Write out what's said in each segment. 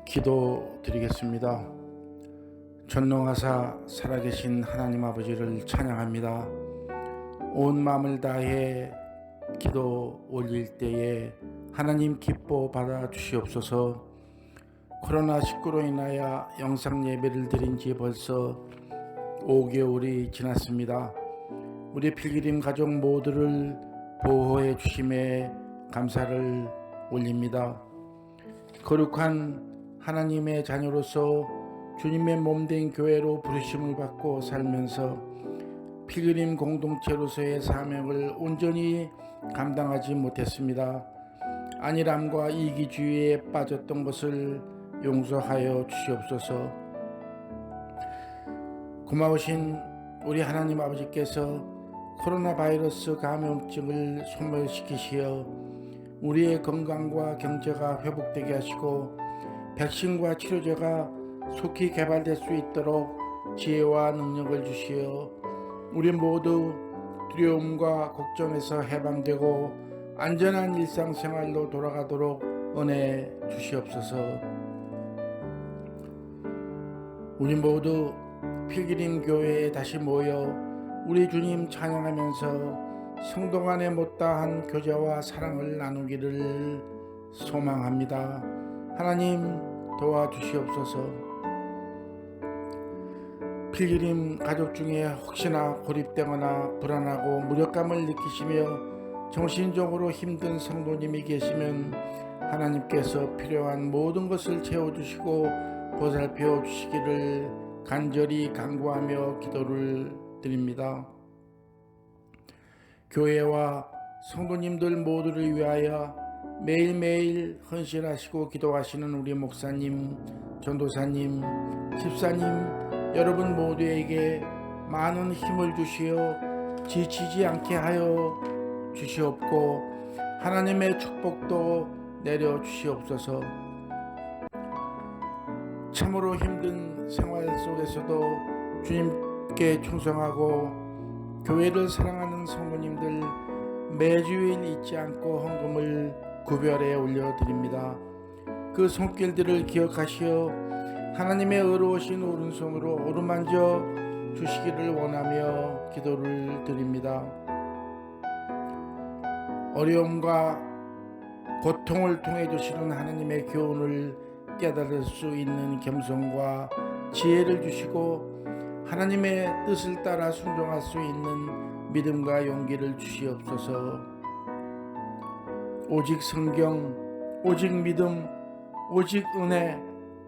기도드리겠습니다. 전능하사 살아계신 하나님 아버지를 찬양합니다. 온 마음을 다해 기도 올릴 때에 하나님 기뻐 받아 주시옵소서. 코로나19로 인하여 영상 예배를 드린 지 벌써 5개월이 지났습니다. 우리 필그림 가족 모두를 보호해 주심에 감사를 올립니다. 거룩한 하나님의 자녀로서 주님의 몸된 교회로 부르심을 받고 살면서 필그림 공동체로서의 사명을 온전히 감당하지 못했습니다. 안일함과 이기주의에 빠졌던 것을 용서하여 주시옵소서. 고마우신 우리 하나님 아버지께서 코로나 바이러스 감염증을 소멸시키시어 우리의 건강과 경제가 회복되게 하시고 백신과 치료제가 속히 개발될 수 있도록 지혜와 능력을 주시어 우리 모두 두려움과 걱정에서 해방되고 안전한 일상생활로 돌아가도록 은혜 주시옵소서. 우리 모두 필그림 교회에 다시 모여 우리 주님 찬양하면서 성도 간의 못다한 교제와 사랑을 나누기를 소망합니다. 하나님 도와주시옵소서. 필그림 가족 중에 혹시나 고립되거나 불안하고 무력감을 느끼시며 정신적으로 힘든 성도님이 계시면 하나님께서 필요한 모든 것을 채워주시고 보살펴 주시기를 간절히 간구하며 기도를 드립니다. 교회와 성도님들 모두를 위하여 매일매일 헌신하시고 기도하시는 우리 목사님, 전도사님, 집사님 여러분 모두에게 많은 힘을 주시어 지치지 않게 하여 주시옵고 하나님의 축복도 내려 주시옵소서. 참으로 힘든 생활 속에서도 주님께 충성하고 교회를 사랑하는 성도님들 매주일 잊지 않고 헌금을 구별해 올려드립니다. 그 손길들을 기억하시어 하나님의 의로우신 오른손으로 어루만져 주시기를 원하며 기도를 드립니다. 어려움과 고통을 통해 주시는 하나님의 교훈을 깨달을 수 있는 겸손과 지혜를 주시고 하나님의 뜻을 따라 순종할 수 있는 믿음과 용기를 주시옵소서. 오직 성경, 오직 믿음, 오직 은혜,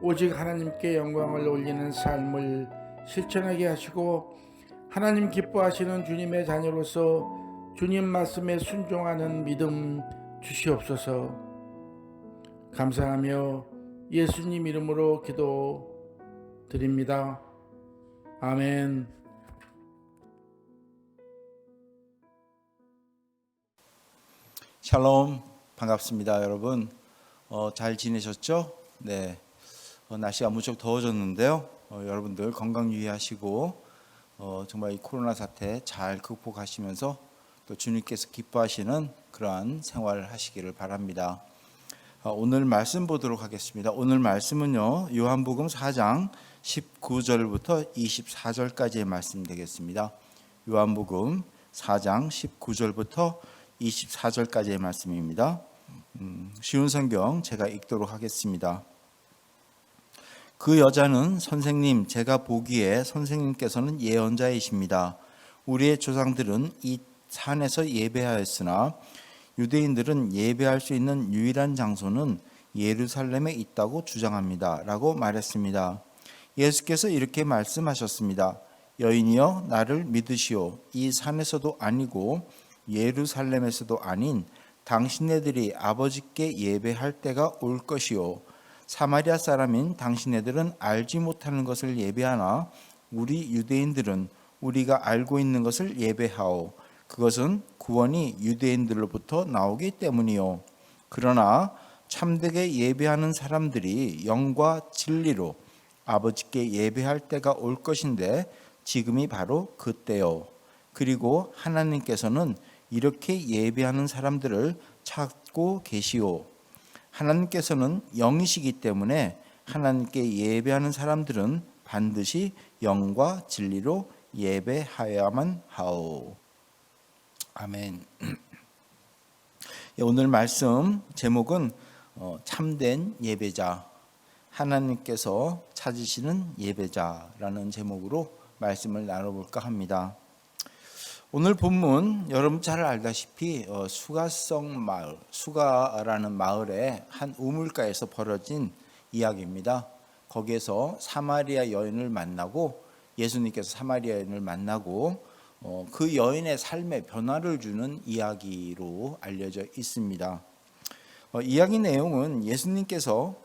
오직 하나님께 영광을 올리는 삶을 실천하게 하시고 하나님 기뻐하시는 주님의 자녀로서 주님 말씀에 순종하는 믿음 주시옵소서. 감사하며 예수님 이름으로 기도드립니다. 아멘. 샬롬, 반갑습니다. 여러분 잘 지내셨죠? 네, 날씨가 무척 더워졌는데요. 여러분들 건강 유의하시고 정말 이 코로나 사태 잘 극복하시면서 또 주님께서 기뻐하시는 그러한 생활을 하시기를 바랍니다. 오늘 말씀 보도록 하겠습니다. 오늘 말씀은요, 요한복음 4장 19절부터 24절까지의 말씀 되겠습니다. 요한복음 4장 19절부터 24절까지의 말씀입니다. 쉬운 성경 제가 읽도록 하겠습니다. 그 여자는 선생님, 제가 보기에 선생님께서는 예언자이십니다. 우리의 조상들은 이 산에서 예배하였으나 유대인들은 예배할 수 있는 유일한 장소는 예루살렘에 있다고 주장합니다. 라고 말했습니다. 예수께서 이렇게 말씀하셨습니다. 여인이여, 나를 믿으시오. 이 산에서도 아니고 예루살렘에서도 아닌 당신네들이 아버지께 예배할 때가 올 것이요. 사마리아 사람인 당신네들은 알지 못하는 것을 예배하나 우리 유대인들은 우리가 알고 있는 것을 예배하오. 그것은 구원이 유대인들로부터 나오기 때문이요. 그러나 참되게 예배하는 사람들이 영과 진리로 아버지께 예배할 때가 올 것인데 지금이 바로 그때요. 그리고 하나님께서는 이렇게 예배하는 사람들을 찾고 계시오. 하나님께서는 영이시기 때문에 하나님께 예배하는 사람들은 반드시 영과 진리로 예배하여야만 하오. 아멘. 오늘 말씀 제목은 참된 예배자, 하나님께서 찾으시는 예배자라는 제목으로 말씀을 나눠볼까 합니다. 오늘 본문 여러분 잘 알다시피 수가성 마을, 수가라는 마을의 한 우물가에서 벌어진 이야기입니다. 거기에서 사마리아 여인을 만나고 예수님께서 사마리아 여인을 만나고 그 여인의 삶에 변화를 주는 이야기로 알려져 있습니다. 이야기 내용은 예수님께서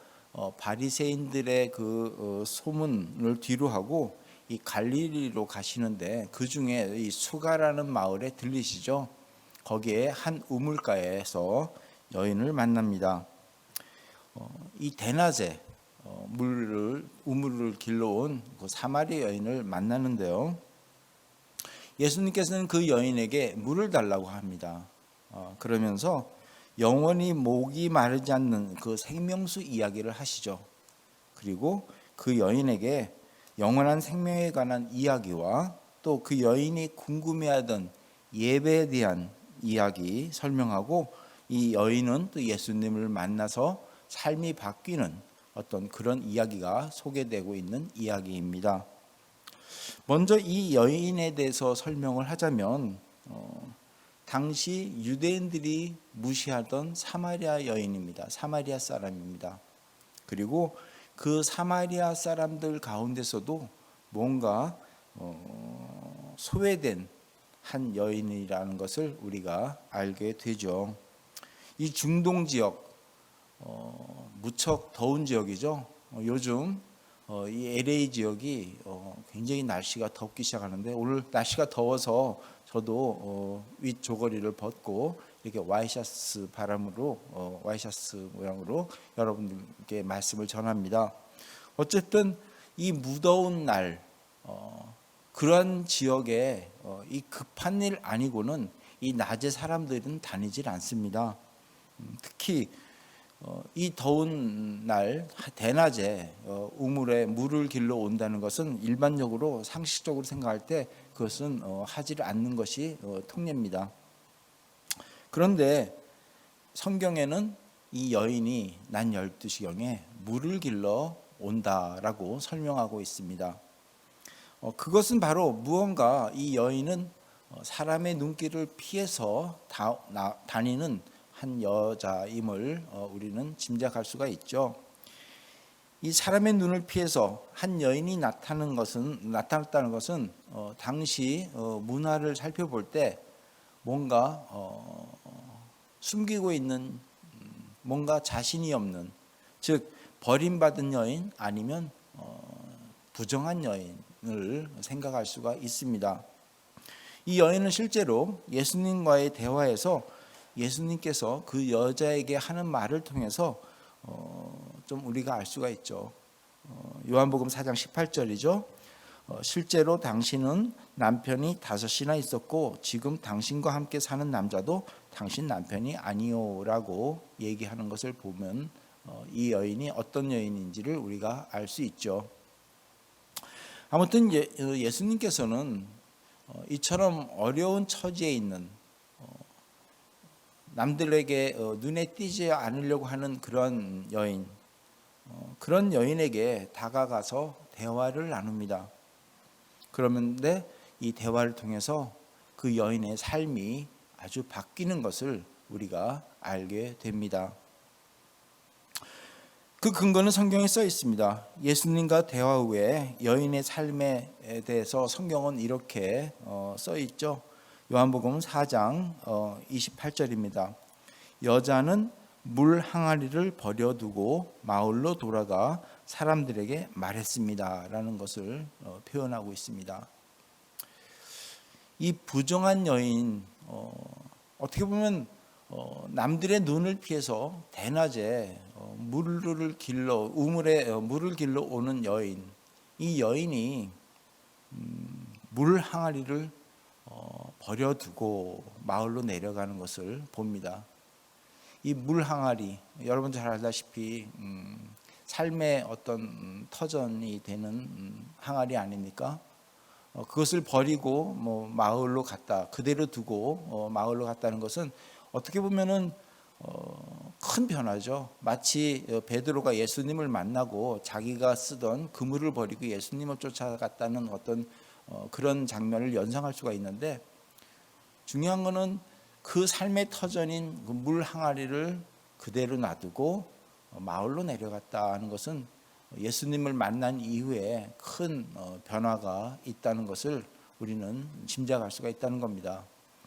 바리새인들의 그 소문을 뒤로하고 이 갈릴리로 가시는데 그 중에 이 수가라는 마을에 들리시죠. 거기에 한 우물가에서 여인을 만납니다. 이 대낮에 우물을 길러온 그 사마리아 여인을 만나는데요. 예수님께서는 그 여인에게 물을 달라고 합니다. 그러면서 영원히 목이 마르지 않는 그 생명수 이야기를 하시죠. 그리고 그 여인에게 영원한 생명에 관한 이야기와 또 그 여인이 궁금해하던 예배에 대한 이야기 설명하고 이 여인은 또 예수님을 만나서 삶이 바뀌는 어떤 그런 이야기가 소개되고 있는 이야기입니다. 먼저 이 여인에 대해서 설명을 하자면 당시 유대인들이 무시하던 사마리아 여인입니다. 사마리아 사람입니다. 그리고 그 사마리아 사람들 가운데서도 뭔가 소외된 한 여인이라는 것을 우리가 알게 되죠. 이 중동 지역 무척 더운 지역이죠. 요즘 이 LA 지역이 굉장히 날씨가 덥기 시작하는데 오늘 날씨가 더워서 저도 윗 조거리를 벗고 이렇게 와이셔츠 바람으로 와이셔츠 모양으로 여러분들께 말씀을 전합니다. 어쨌든 이 무더운 날 그러한 지역에 이 급한 일 아니고는 이 낮에 사람들은 다니질 않습니다. 특히 이 더운 날 대낮에 우물에 물을 길러 온다는 것은 일반적으로 상식적으로 생각할 때 그것은 하지를 않는 것이 통례입니다. 그런데 성경에는 이 여인이 낮 12시경에 물을 길러 온다라고 설명하고 있습니다. 그것은 바로 무언가 이 여인은 사람의 눈길을 피해서 다니는 한 여자임을 우리는 짐작할 수가 있죠. 이 사람의 눈을 피해서 한 여인이 나타났다는 것은 당시 문화를 살펴볼 때 뭔가 숨기고 있는 뭔가 자신이 없는, 즉 버림받은 여인 아니면 부정한 여인을 생각할 수가 있습니다. 이 여인은 실제로 예수님과의 대화에서 예수님께서 그 여자에게 하는 말을 통해서 좀 우리가 알 수가 있죠. 요한복음 4장 18절이죠. 실제로 당신은 남편이 5이나 있었고 지금 당신과 함께 사는 남자도 당신 남편이 아니오라고 얘기하는 것을 보면 이 여인이 어떤 여인인지를 우리가 알 수 있죠. 아무튼 예수님께서는 이처럼 어려운 처지에 있는 남들에게 눈에 띄지 않으려고 하는 그런 여인, 그런 여인에게 다가가서 대화를 나눕니다. 그런데 이 대화를 통해서 그 여인의 삶이 아주 바뀌는 것을 우리가 알게 됩니다. 그 근거는 성경에 써 있습니다. 예수님과 대화 후에 여인의 삶에 대해서 성경은 이렇게 써 있죠. 요한복음 4장 28절입니다. 여자는 물 항아리를 버려두고 마을로 돌아가 사람들에게 말했습니다. 라는 것을 표현하고 있습니다. 이 부정한 여인, 어떻게 보면 남들의 눈을 피해서 대낮에 우물에 물을 길러 오는 여인, 이 여인이 물 항아리를 버려두고 마을로 내려가는 것을 봅니다. 이 물 항아리, 여러분 잘 알다시피 삶의 어떤 터전이 되는 항아리 아닙니까? 그것을 버리고 마을로 갔다, 그대로 두고 마을로 갔다는 것은 어떻게 보면은 큰 변화죠. 마치 베드로가 예수님을 만나고 자기가 쓰던 그물을 버리고 예수님을 쫓아갔다는 어떤 그런 장면을 연상할 수가 있는데, 중요한 것은 그 삶의 터전인 그 물 항아리를 그대로 놔두고 마을로 내려갔다는 것은 예수님을 만난 이후에 큰 변화가 있다는 것을 우리는 짐작할 수가 있다는 겁니다.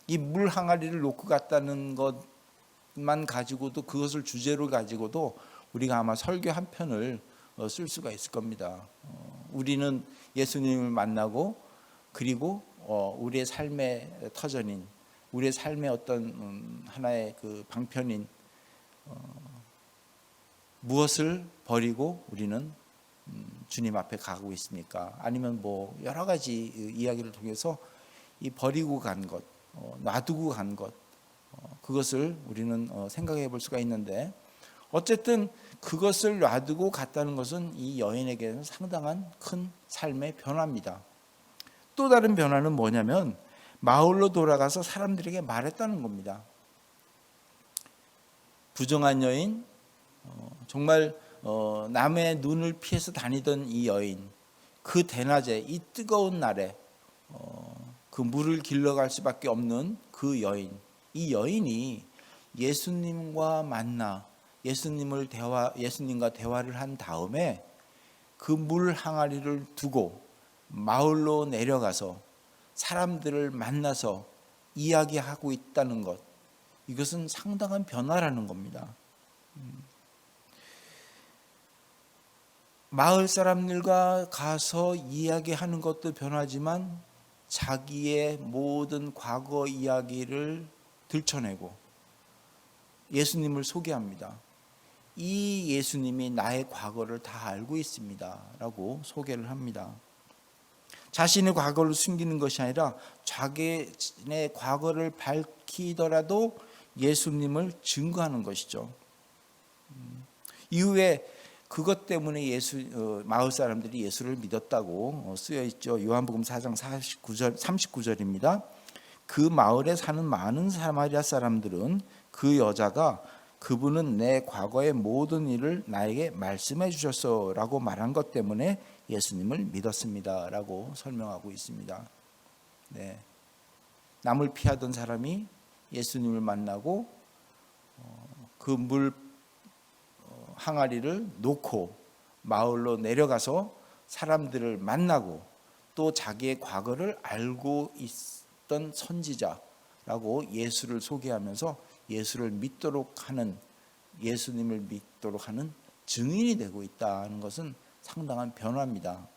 이 물 항아리를 놓고 갔다는 것만 가지고도, 그것을 주제로 가지고도 우리가 아마 설교 한 편을 쓸 수가 있을 겁니다. 우리는 예수님을 만나고, 그리고 우리의 삶의 터전인, 우리의 삶의 어떤 하나의 그 방편인 무엇을 버리고 우리는 주님 앞에 가고 있습니까? 아니면 여러 가지 이야기를 통해서 이 버리고 간 것, 놔두고 간 것, 그것을 우리는 생각해 볼 수가 있는데, 어쨌든 그것을 놔두고 갔다는 것은 이 여인에게는 상당한 큰 삶의 변화입니다. 또 다른 변화는 뭐냐면 마을로 돌아가서 사람들에게 말했다는 겁니다. 부정한 여인, 정말 남의 눈을 피해서 다니던 이 여인, 그 대낮에 이 뜨거운 날에 그 물을 길러갈 수밖에 없는 그 여인, 이 여인이 예수님과 만나 예수님과 대화를 한 다음에 그 물 항아리를 두고 마을로 내려가서 사람들을 만나서 이야기하고 있다는 것, 이것은 상당한 변화라는 겁니다. 마을 사람들과 가서 이야기하는 것도 변하지만 자기의 모든 과거 이야기를 들춰내고 예수님을 소개합니다. 이 예수님이 나의 과거를 다 알고 있습니다 라고 소개를 합니다. 자신의 과거를 숨기는 것이 아니라 자기의 과거를 밝히더라도 예수님을 증거하는 것이죠. 이후에 그것 때문에 마을 사람들이 예수를 믿었다고 쓰여 있죠. 요한복음 4장 39절입니다. 그 마을에 사는 많은 사마리아 사람들은 그 여자가 그분은 내 과거의 모든 일을 나에게 말씀해 주셨어라고 말한 것 때문에 예수님을 믿었습니다라고 설명하고 있습니다. 네. 남을 피하던 사람이 예수님을 만나고 그 물 항아리를 놓고 마을로 내려가서 사람들을 만나고 또 자기의 과거를 알고 있던 선지자라고 예수를 소개하면서 예수님을 믿도록 하는 증인이 되고 있다는 것은 상당한 변화입니다.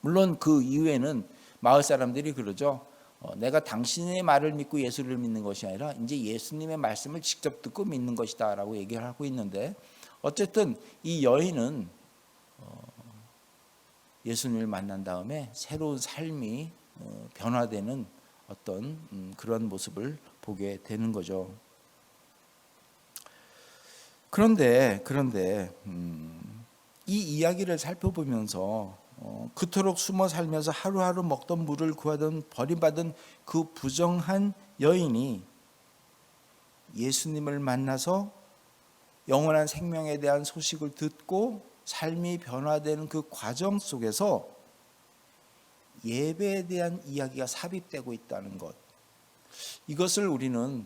물론 그 이후에는 마을 사람들이 그러죠. 내가 당신의 말을 믿고 예수를 믿는 것이 아니라 이제 예수님의 말씀을 직접 듣고 믿는 것이다 라고 얘기를 하고 있는데, 어쨌든 이 여인은 예수님을 만난 다음에 새로운 삶이 변화되는 어떤 그런 모습을 보게 되는 거죠. 그런데 이 이야기를 살펴보면서 그토록 숨어 살면서 하루하루 먹던 물을 구하던 버림받은 그 부정한 여인이 예수님을 만나서 영원한 생명에 대한 소식을 듣고 삶이 변화되는 그 과정 속에서 예배에 대한 이야기가 삽입되고 있다는 것, 이것을 우리는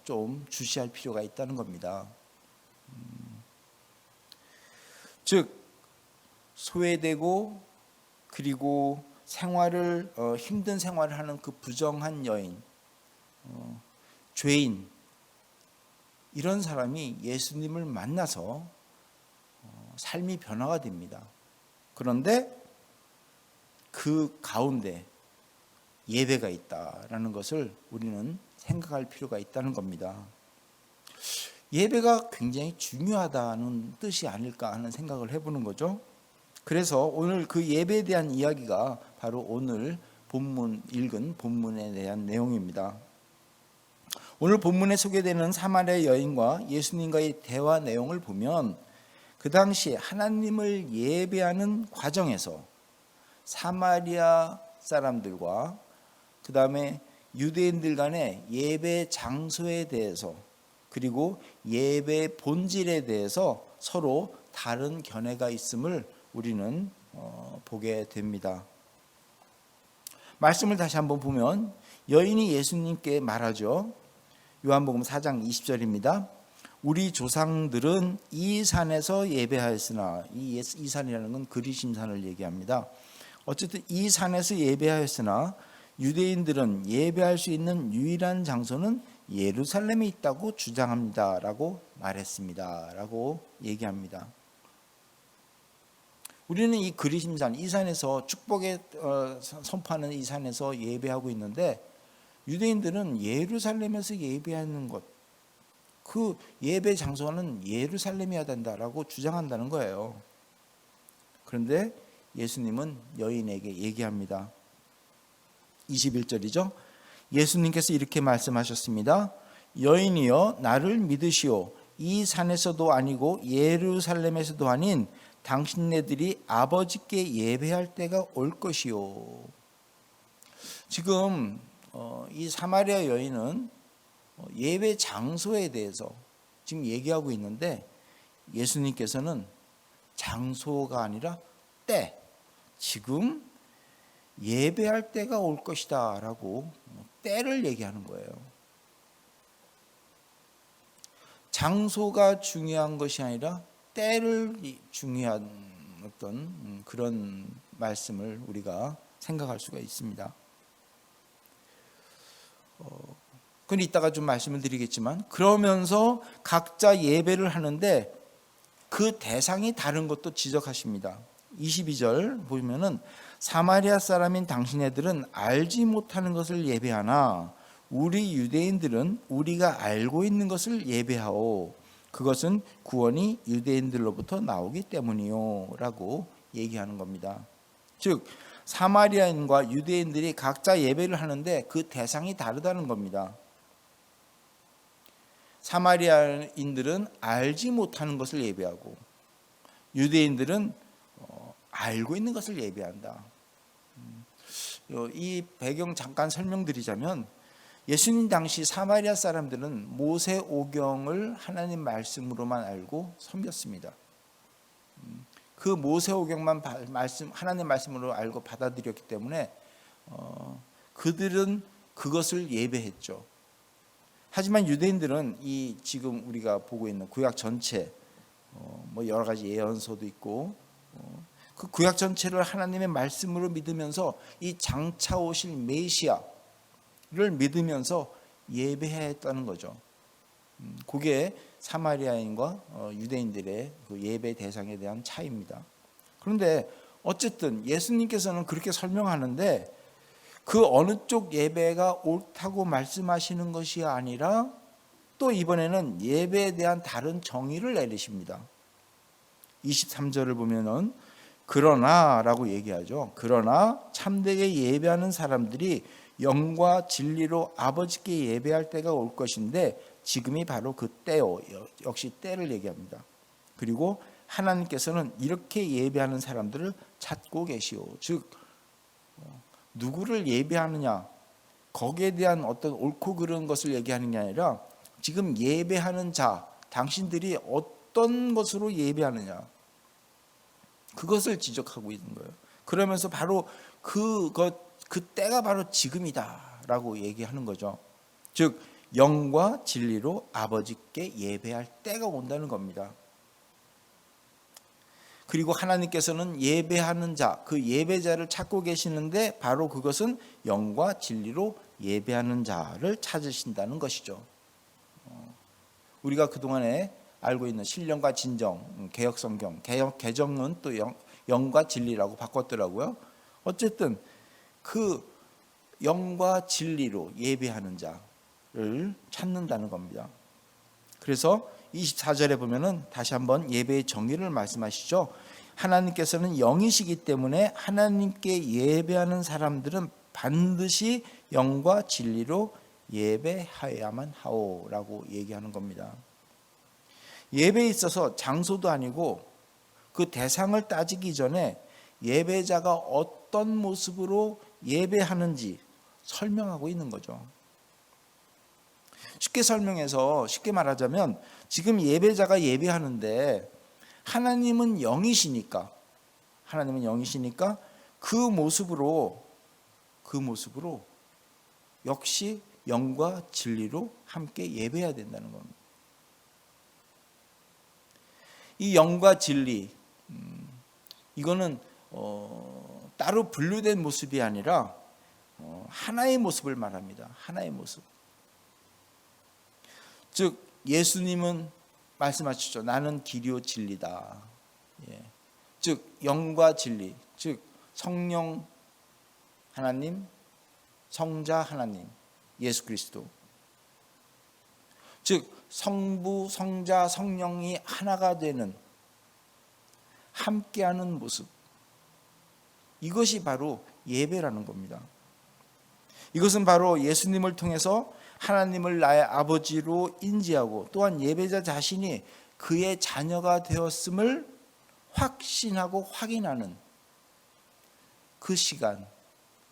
좀 주시할 필요가 있다는 겁니다. 즉 소외되고 그리고 힘든 생활을 하는 그 부정한 여인, 죄인, 이런 사람이 예수님을 만나서 삶이 변화가 됩니다. 그런데 그 가운데 예배가 있다라는 것을 우리는 생각할 필요가 있다는 겁니다. 예배가 굉장히 중요하다는 뜻이 아닐까 하는 생각을 해보는 거죠. 그래서 오늘 그 예배에 대한 이야기가 바로 오늘 읽은 본문에 대한 내용입니다. 오늘 본문에 소개되는 사마리아 여인과 예수님과의 대화 내용을 보면 그 당시에 하나님을 예배하는 과정에서 사마리아 사람들과 그 다음에 유대인들 간의 예배 장소에 대해서 그리고 예배 본질에 대해서 서로 다른 견해가 있음을 우리는 보게 됩니다. 말씀을 다시 한번 보면 여인이 예수님께 말하죠. 요한복음 4장 20절입니다. 우리 조상들은 이 산에서 예배하였으나, 이 산이라는 건 그리심산을 얘기합니다. 어쨌든 이 산에서 예배하였으나 유대인들은 예배할 수 있는 유일한 장소는 예루살렘에 있다고 주장합니다 라고 말했습니다 라고 얘기합니다. 우리는 이 그리심산, 이 산에서 축복의 선포하는 이 산에서 예배하고 있는데 유대인들은 예루살렘에서 예배하는 것, 그 예배 장소는 예루살렘이어야 된다라고 주장한다는 거예요. 그런데 예수님은 여인에게 얘기합니다. 21절이죠. 예수님께서 이렇게 말씀하셨습니다. 여인이여 나를 믿으시오. 이 산에서도 아니고 예루살렘에서도 아닌 당신네들이 아버지께 예배할 때가 올 것이요. 지금 이 사마리아 여인은 예배 장소에 대해서 지금 얘기하고 있는데 예수님께서는 장소가 아니라 때, 지금 예배할 때가 올 것이다 라고 때를 얘기하는 거예요. 장소가 중요한 것이 아니라 때를 중요한 어떤 그런 말씀을 우리가 생각할 수가 있습니다. 그건 이따가 좀 말씀을 드리겠지만, 그러면서 각자 예배를 하는데 그 대상이 다른 것도 지적하십니다. 22절 보면은 사마리아 사람인 당신네들은 알지 못하는 것을 예배하나 우리 유대인들은 우리가 알고 있는 것을 예배하오. 그것은 구원이 유대인들로부터 나오기 때문이요 라고 얘기하는 겁니다. 즉 사마리아인과 유대인들이 각자 예배를 하는데 그 대상이 다르다는 겁니다. 사마리아인들은 알지 못하는 것을 예배하고 유대인들은 알고 있는 것을 예배한다. 이 배경 잠깐 설명드리자면, 예수님 당시 사마리아 사람들은 모세오경을 하나님 말씀으로만 알고 섬겼습니다. 그 모세오경만 하나님 말씀으로 알고 받아들였기 때문에 그들은 그것을 예배했죠. 하지만 유대인들은 이 지금 우리가 보고 있는 구약 전체, 뭐 여러 가지 예언서도 있고 그 구약 전체를 하나님의 말씀으로 믿으면서 이 장차 오실 메시아를 믿으면서 예배했다는 거죠. 그게 사마리아인과 유대인들의 그 예배 대상에 대한 차이입니다. 그런데 어쨌든 예수님께서는 그렇게 설명하는데 그 어느 쪽 예배가 옳다고 말씀하시는 것이 아니라 또 이번에는 예배에 대한 다른 정의를 내리십니다. 23절을 보면은 그러나 라고 얘기하죠. 그러나 참되게 예배하는 사람들이 영과 진리로 아버지께 예배할 때가 올 것인데 지금이 바로 그 때요. 역시 때를 얘기합니다. 그리고 하나님께서는 이렇게 예배하는 사람들을 찾고 계시오. 즉 누구를 예배하느냐, 거기에 대한 어떤 옳고 그른 것을 얘기하는 게 아니라 지금 예배하는 자, 당신들이 어떤 것으로 예배하느냐, 그것을 지적하고 있는 거예요. 그러면서 바로 그 때가 바로 지금이다라고 얘기하는 거죠. 즉 영과 진리로 아버지께 예배할 때가 온다는 겁니다. 그리고 하나님께서는 예배하는 자, 그 예배자를 찾고 계시는데 바로 그것은 영과 진리로 예배하는 자를 찾으신다는 것이죠. 우리가 그동안에 알고 있는 신령과 진정, 개역성경, 개정은 또 영과 진리라고 바꿨더라고요. 어쨌든 그 영과 진리로 예배하는 자를 찾는다는 겁니다. 그래서 24절에 보면은 다시 한번 예배의 정의를 말씀하시죠. 하나님께서는 영이시기 때문에 하나님께 예배하는 사람들은 반드시 영과 진리로 예배하여야만 하오라고 얘기하는 겁니다. 예배에 있어서 장소도 아니고 그 대상을 따지기 전에 예배자가 어떤 모습으로 예배하는지 설명하고 있는 거죠. 쉽게 말하자면 지금 예배자가 예배하는데 하나님은 영이시니까 그 모습으로 역시 영과 진리로 함께 예배해야 된다는 겁니다. 이 영과 진리, 이거는 따로 분류된 모습이 아니라 하나의 모습을 말합니다. 하나의 모습. 즉 예수님은 말씀하셨죠. 나는 길이요 진리다. 즉 영과 진리, 즉 성령 하나님, 성자 하나님, 예수 그리스도. 즉 성부, 성자, 성령이 하나가 되는 함께하는 모습. 이것이 바로 예배라는 겁니다. 이것은 바로 예수님을 통해서 하나님을 나의 아버지로 인지하고 또한 예배자 자신이 그의 자녀가 되었음을 확신하고 확인하는 그 시간,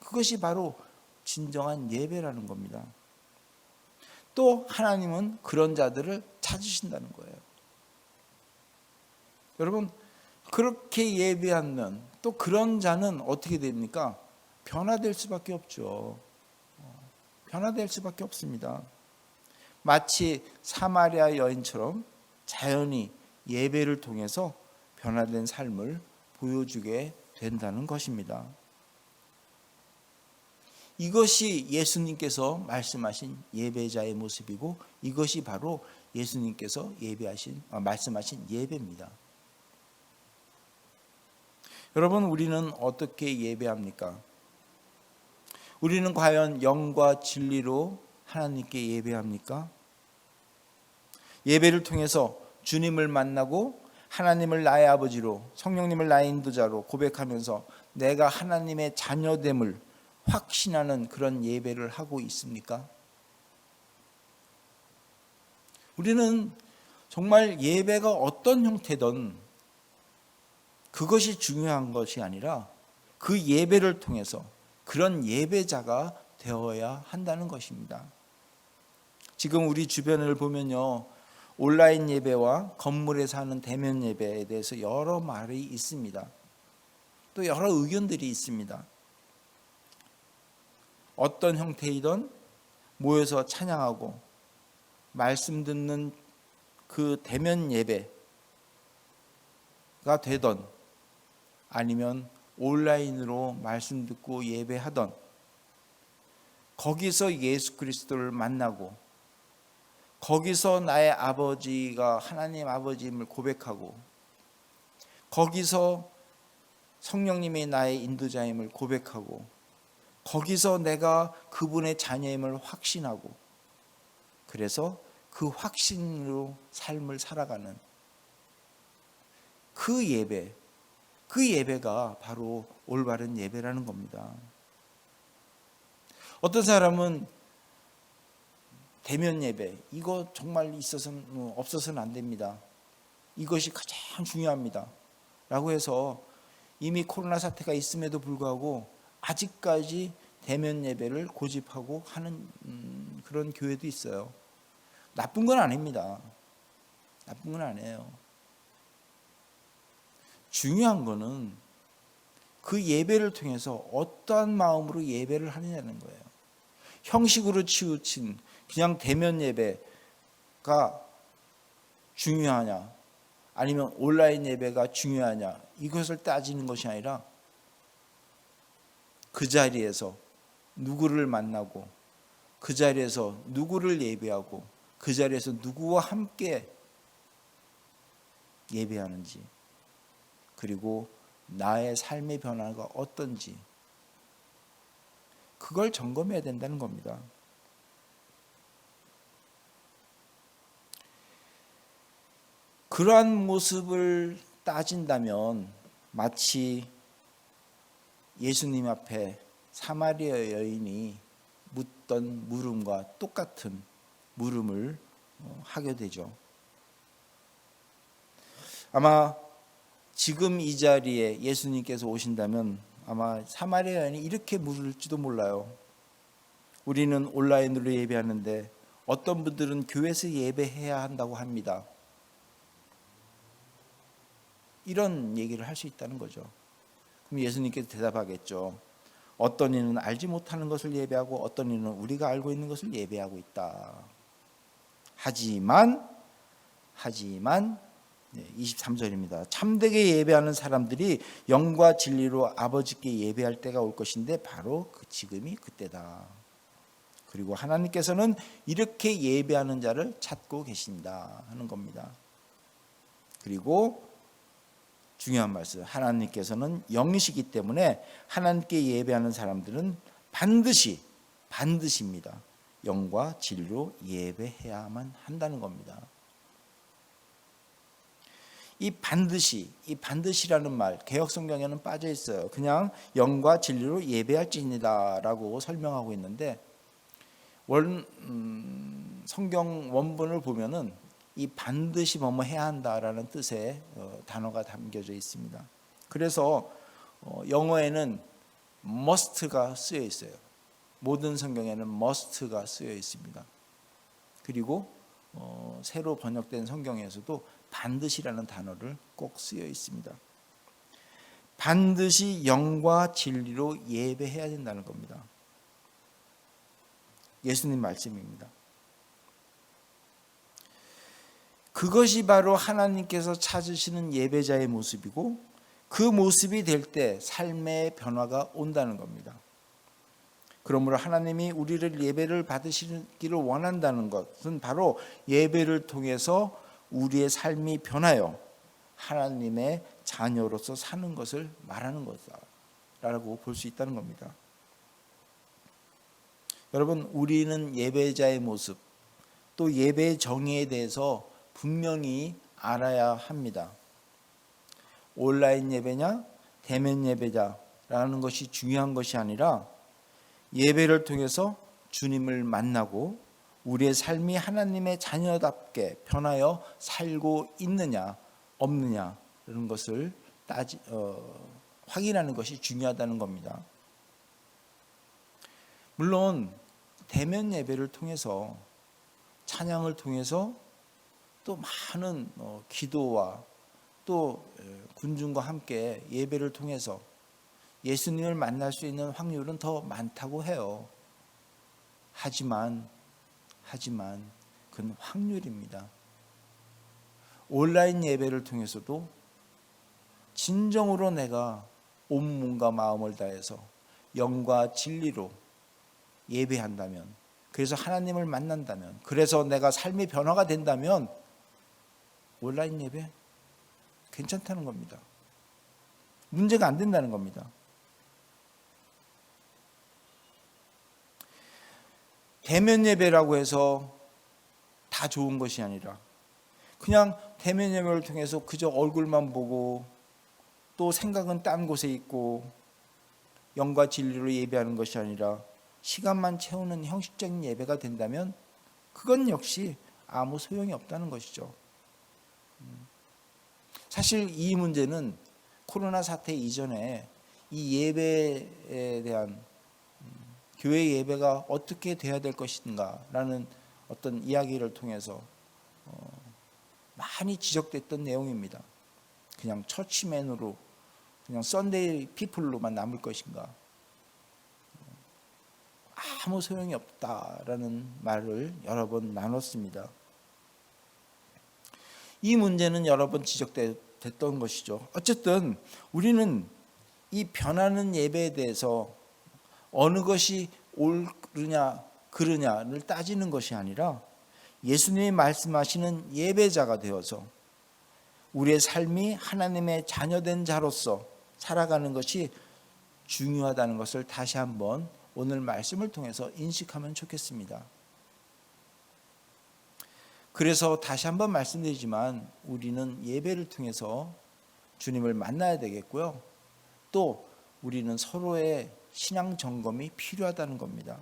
그것이 바로 진정한 예배라는 겁니다. 또 하나님은 그런 자들을 찾으신다는 거예요. 여러분, 그렇게 예배하면 또 그런 자는 어떻게 됩니까? 변화될 수밖에 없죠. 변화될 수밖에 없습니다. 마치 사마리아 여인처럼 자연히 예배를 통해서 변화된 삶을 보여주게 된다는 것입니다. 이것이 예수님께서 말씀하신 예배자의 모습이고 이것이 바로 예수님께서 말씀하신 예배입니다. 여러분, 우리는 어떻게 예배합니까? 우리는 과연 영과 진리로 하나님께 예배합니까? 예배를 통해서 주님을 만나고 하나님을 나의 아버지로, 성령님을 나의 인도자로 고백하면서 내가 하나님의 자녀됨을 확신하는 그런 예배를 하고 있습니까? 우리는 정말 예배가 어떤 형태든 그것이 중요한 것이 아니라 그 예배를 통해서 그런 예배자가 되어야 한다는 것입니다. 지금 우리 주변을 보면요, 온라인 예배와 건물에서 하는 대면 예배에 대해서 여러 말이 있습니다. 또 여러 의견들이 있습니다. 어떤 형태이든 모여서 찬양하고 말씀 듣는 그 대면 예배가 되던 아니면 온라인으로 말씀 듣고 예배하던 거기서 예수 그리스도를 만나고 거기서 나의 아버지가 하나님 아버지임을 고백하고 거기서 성령님이 나의 인도자임을 고백하고 거기서 내가 그분의 자녀임을 확신하고 그래서 그 확신으로 삶을 살아가는 그 예배가 바로 올바른 예배라는 겁니다. 어떤 사람은 대면 예배, 이거 정말 없어서는 안 됩니다. 이것이 가장 중요합니다. 라고 해서 이미 코로나 사태가 있음에도 불구하고 아직까지 대면 예배를 고집하고 하는 그런 교회도 있어요. 나쁜 건 아닙니다. 나쁜 건 아니에요. 중요한 거는 그 예배를 통해서 어떠한 마음으로 예배를 하느냐는 거예요. 형식으로 치우친 그냥 대면 예배가 중요하냐 아니면 온라인 예배가 중요하냐 이것을 따지는 것이 아니라 그 자리에서 누구를 만나고 그 자리에서 누구를 예배하고 그 자리에서 누구와 함께 예배하는지 그리고 나의 삶의 변화가 어떤지 그걸 점검해야 된다는 겁니다. 그러한 모습을 따진다면 마치 예수님 앞에 사마리아 여인이 묻던 물음과 똑같은 물음을 하게 되죠. 아마 지금 이 자리에 예수님께서 오신다면 아마 사마리아 여인이 이렇게 물을지도 몰라요. 우리는 온라인으로 예배하는데 어떤 분들은 교회에서 예배해야 한다고 합니다. 이런 얘기를 할 수 있다는 거죠. 그럼 예수님께서 대답하겠죠. 어떤 이는 알지 못하는 것을 예배하고 어떤 이는 우리가 알고 있는 것을 예배하고 있다. 하지만 23절입니다. 참되게 예배하는 사람들이 영과 진리로 아버지께 예배할 때가 올 것인데 바로 지금이 그때다. 그리고 하나님께서는 이렇게 예배하는 자를 찾고 계신다 하는 겁니다. 그리고 중요한 말씀, 하나님께서는 영이시기 때문에 하나님께 예배하는 사람들은 반드시입니다. 영과 진리로 예배해야만 한다는 겁니다. 이 반드시라는 말 개역 성경에는 빠져 있어요. 그냥 영과 진리로 예배할지니다라고 설명하고 있는데 성경 원문을 보면은 이 반드시 뭐뭐 해야 한다라는 뜻의 단어가 담겨져 있습니다. 그래서 영어에는 must가 쓰여 있어요. 모든 성경에는 must가 쓰여 있습니다. 그리고 새로 번역된 성경에서도 반드시라는 단어를 꼭 쓰여 있습니다. 반드시 영과 진리로 예배해야 된다는 겁니다. 예수님 말씀입니다. 그것이 바로 하나님께서 찾으시는 예배자의 모습이고 그 모습이 될 때 삶의 변화가 온다는 겁니다. 그러므로 하나님이 우리를 예배를 받으시기를 원한다는 것은 바로 예배를 통해서 우리의 삶이 변하여 하나님의 자녀로서 사는 것을 말하는 것이라고 볼 수 있다는 겁니다. 여러분, 우리는 예배자의 모습 또 예배의 정의에 대해서 분명히 알아야 합니다. 온라인 예배냐 대면 예배자라는 것이 중요한 것이 아니라 예배를 통해서 주님을 만나고 우리의 삶이 하나님의 자녀답게 변하여 살고 있느냐 없느냐라는 것을 확인하는 것이 중요하다는 겁니다. 물론 대면 예배를 통해서 찬양을 통해서 또 많은 기도와 또 군중과 함께 예배를 통해서 예수님을 만날 수 있는 확률은 더 많다고 해요. 하지만 그건 확률입니다. 온라인 예배를 통해서도 진정으로 내가 온 몸과 마음을 다해서 영과 진리로 예배한다면, 그래서 하나님을 만난다면, 그래서 내가 삶의 변화가 된다면 온라인 예배 괜찮다는 겁니다. 문제가 안 된다는 겁니다. 대면 예배라고 해서 다 좋은 것이 아니라 그냥 대면 예배를 통해서 그저 얼굴만 보고 또 생각은 딴 곳에 있고 영과 진리로 예배하는 것이 아니라 시간만 채우는 형식적인 예배가 된다면 그건 역시 아무 소용이 없다는 것이죠. 사실 이 문제는 코로나 사태 이전에 이 예배에 대한 교회 예배가 어떻게 돼야 될 것인가라는 어떤 이야기를 통해서 많이 지적됐던 내용입니다. 그냥 처치맨으로 그냥 썬데이 피플로만 남을 것인가, 아무 소용이 없다라는 말을 여러 번 나눴습니다. 이 문제는 여러 번 지적됐던 것이죠. 어쨌든 우리는 이 변하는 예배에 대해서 어느 것이 옳으냐 그르냐를 따지는 것이 아니라 예수님이 말씀하시는 예배자가 되어서 우리의 삶이 하나님의 자녀된 자로서 살아가는 것이 중요하다는 것을 다시 한번 오늘 말씀을 통해서 인식하면 좋겠습니다. 그래서 다시 한번 말씀드리지만 우리는 예배를 통해서 주님을 만나야 되겠고요. 또 우리는 서로의 신앙 점검이 필요하다는 겁니다.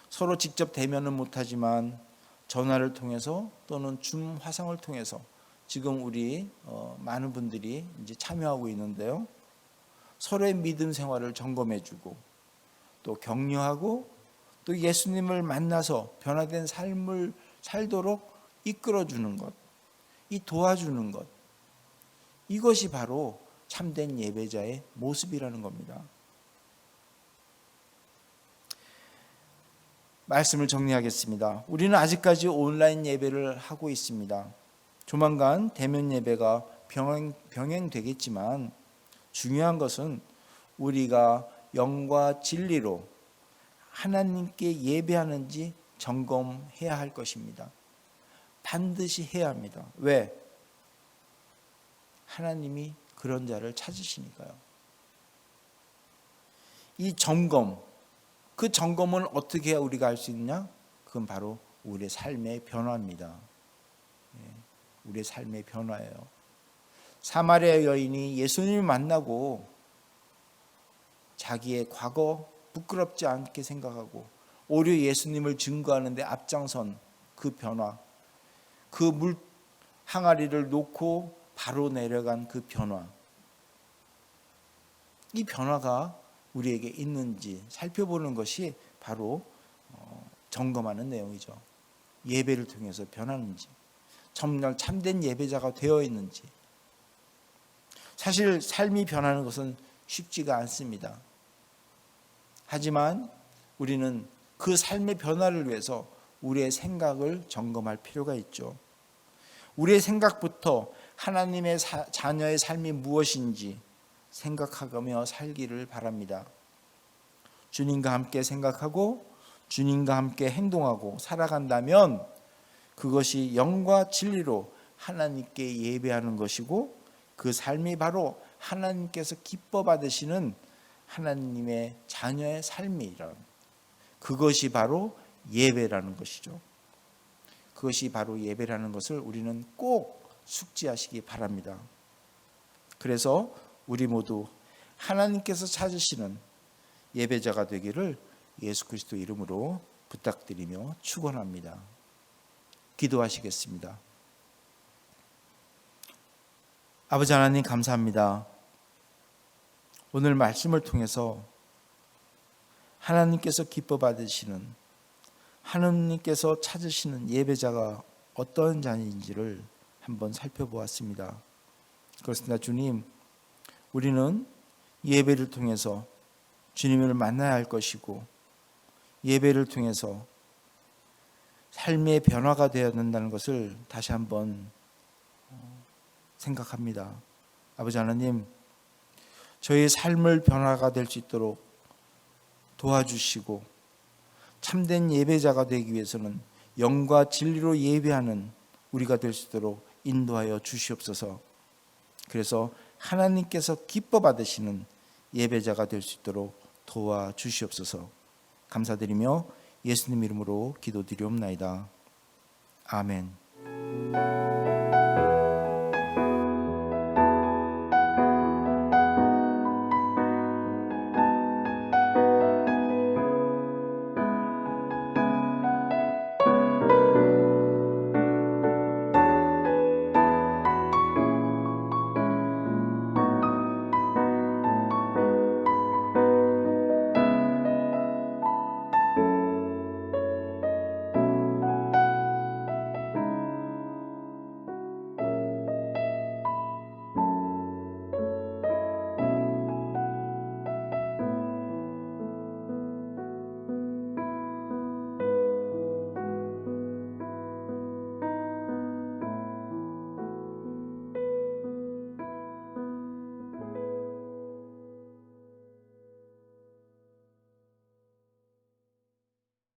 서로 직접 대면은 못하지만 전화를 통해서 또는 줌 화상을 통해서 지금 우리 많은 분들이 이제 참여하고 있는데요. 서로의 믿음 생활을 점검해주고 또 격려하고 또 예수님을 만나서 변화된 삶을 살도록 이끌어주는 것, 이 도와주는 것, 이것이 바로 참된 예배자의 모습이라는 겁니다. 말씀을 정리하겠습니다. 우리는 아직까지 온라인 예배를 하고 있습니다. 조만간 대면 예배가 병행되겠지만 중요한 것은 우리가 영과 진리로 하나님께 예배하는지 점검해야 할 것입니다. 반드시 해야 합니다. 왜? 하나님이 그런 자를 찾으시니까요. 이 점검, 그 점검은 어떻게 해야 우리가 할 수 있냐? 그건 바로 우리의 삶의 변화입니다. 우리의 삶의 변화예요. 사마리아 여인이 예수님을 만나고 자기의 과거 부끄럽지 않게 생각하고 오히려 예수님을 증거하는 데 앞장선 그 변화, 그 물 항아리를 놓고 바로 내려간 그 변화, 이 변화가 우리에게 있는지 살펴보는 것이 바로 점검하는 내용이죠. 예배를 통해서 변하는지, 정말 참된 예배자가 되어 있는지. 사실 삶이 변하는 것은 쉽지가 않습니다. 하지만 우리는 그 삶의 변화를 위해서 우리의 생각을 점검할 필요가 있죠. 우리의 생각부터 하나님의 자녀의 삶이 무엇인지 생각하며 살기를 바랍니다. 주님과 함께 생각하고 주님과 함께 행동하고 살아간다면 그것이 영과 진리로 하나님께 예배하는 것이고 그 삶이 바로 하나님께서 기뻐 받으시는 하나님의 자녀의 삶이란, 그것이 바로 예배라는 것이죠. 그것이 바로 예배라는 것을 우리는 꼭 숙지하시기 바랍니다. 그래서 우리 모두 하나님께서 찾으시는 예배자가 되기를 예수 그리스도 이름으로 부탁드리며 축원합니다. 기도하시겠습니다. 아버지 하나님 감사합니다. 오늘 말씀을 통해서 하나님께서 기뻐 받으시는, 하나님께서 찾으시는 예배자가 어떤 자인지를 한번 살펴보았습니다. 그렇습니다. 주님, 우리는 예배를 통해서 주님을 만나야 할 것이고 예배를 통해서 삶의 변화가 되어야 된다는 것을 다시 한번 생각합니다. 아버지 하나님, 저희의 삶을 변화가 될 수 있도록 도와주시고 참된 예배자가 되기 위해서는 영과 진리로 예배하는 우리가 될 수 있도록 인도하여 주시옵소서. 그래서 하나님께서 기뻐 받으시는 예배자가 될 수 있도록 도와주시옵소서. 감사드리며 예수님 이름으로 기도드리옵나이다. 아멘.